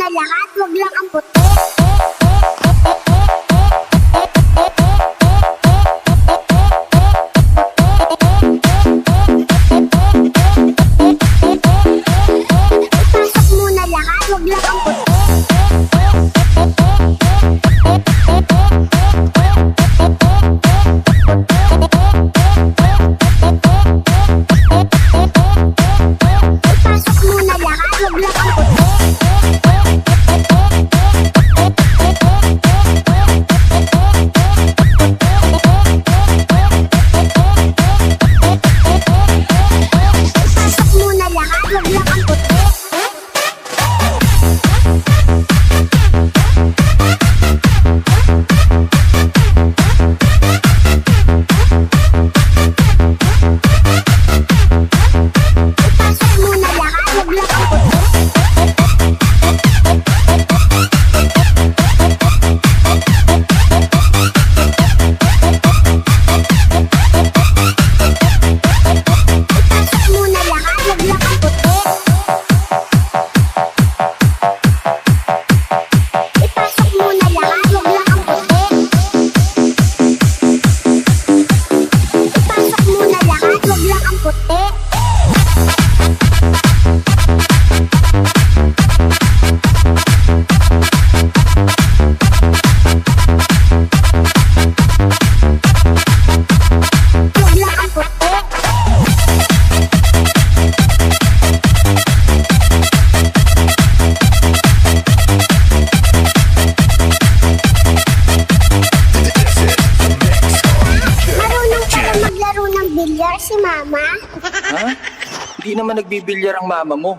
lahat, wag lang ang puti. Ipasok mo na lahat, wag lang ang puti. Ipasok mo na lahat, wag lang ang puti. Ipasok mo na lahat, wag lang ang puti. Ipasok mo na lahat, wag lang ang puti. Ipasok mo na lahat, wag lang ang puti. Ipasok mo na lahat, wag lang ang puti. Ipasok mo na lahat, wag lang ang puti. Wag lang ang puti. Marunong pala maglaro ng bilyar si Mama. Ha? Hindi naman nagbibilyar ang mama mo.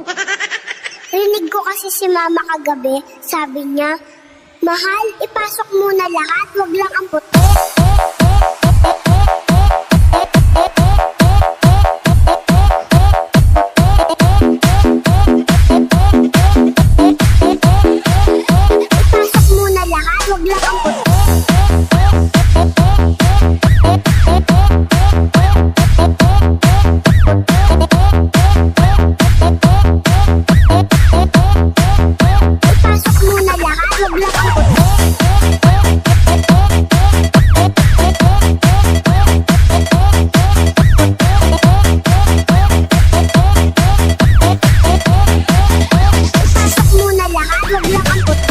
Rinig ko kasi si Mama kagabi, sabi niya, Mahal, ipasok muna lahat, wag lang ang puti. Ipasok muna lahat, wag lang ang puti. Ipasok muna lahat, wag lang ang puti. Ipasok muna lahat, wag lang ang puti.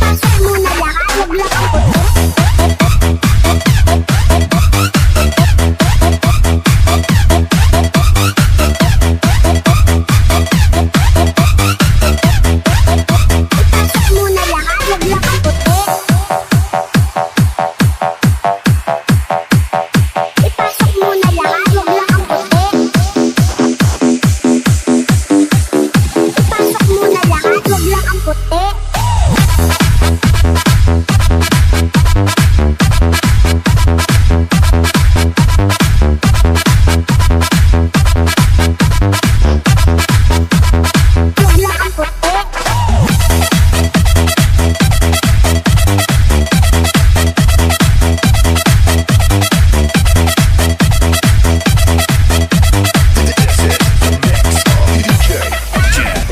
Ipasok muna lahat, wag lang ang puti. Ipasok muna lahat, wag lang ang puti. Ipasok muna lahat, wag lang ang puti. Ipasok muna lahat, wag lang ang puti. Wag lang ang puti.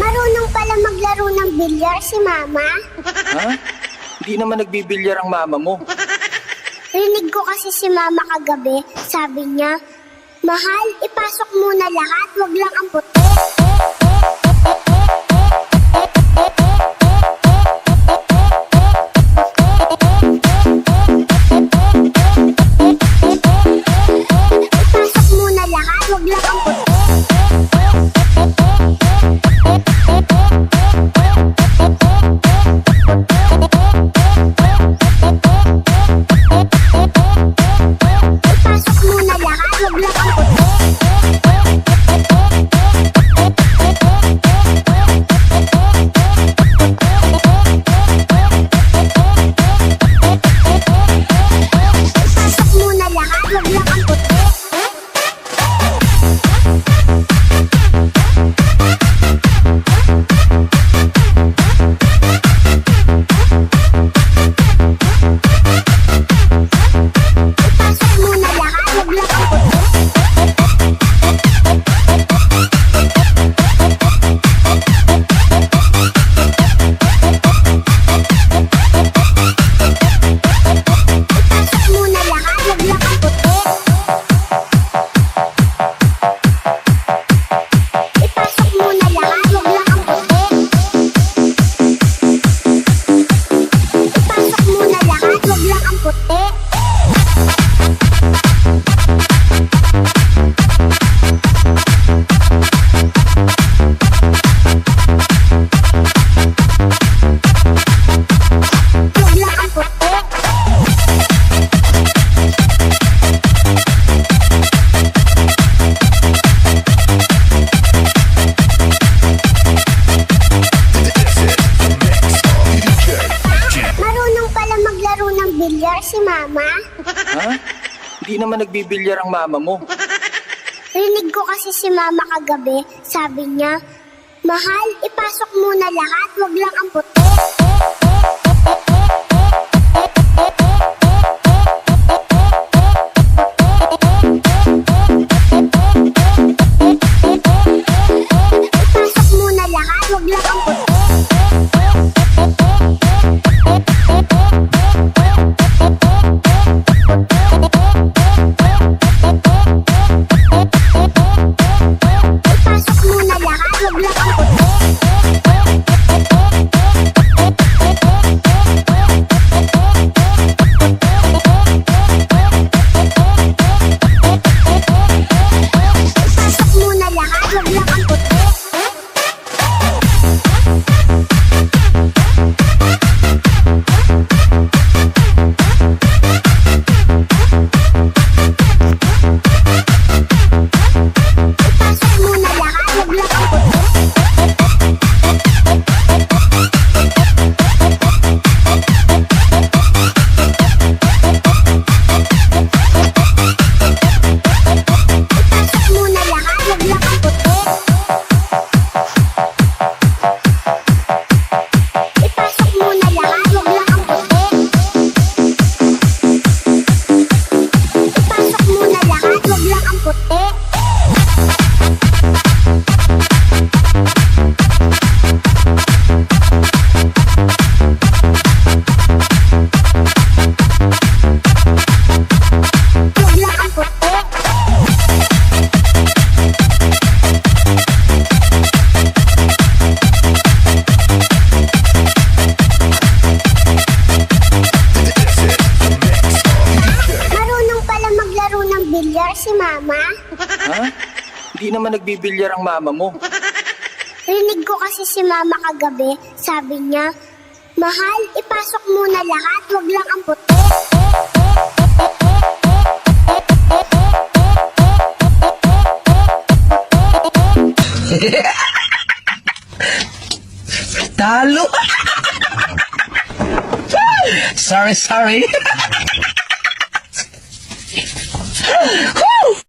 Marunong pala maglaro ng bilyar si Mama. Ha? Hindi naman nagbibilyar ang mama mo. Rinig ko kasi si Mama kagabi, sabi niya, Mahal, ipasok muna lahat, wag lang ang puti. Ipasok muna lahat, wag lang ang puti. Ipasok muna lahat, wag lang ang puti. nagbibilyar si Mama? Ha? Hindi naman nagbibilyar ang mama mo. Rinig ko kasi si Mama kagabi. Sabi niya, Mahal, ipasok muna lahat, wag lang ang puti. Ipasok muna lahat, wag lang ang puti. Ipasok muna lahat, wag lang ang puti. Ipasok muna lahat, wag lang ang puti. Ipasok muna lahat, wag lang ang puti. Ipasok muna lahat, wag lang ang puti. Ipasok muna lahat, wag lang ang puti. Ipasok muna lahat, wag lang ang puti. Wag lang ang puti. Marunong pala maglaro ng bilyar si Mama. Ha? Hindi naman nagbibilyar ang mama mo. Rinig ko kasi si Mama kagabi. Sabi niya, Mahal, ipasok muna lahat, wag lang ang puti. Talo! sorry.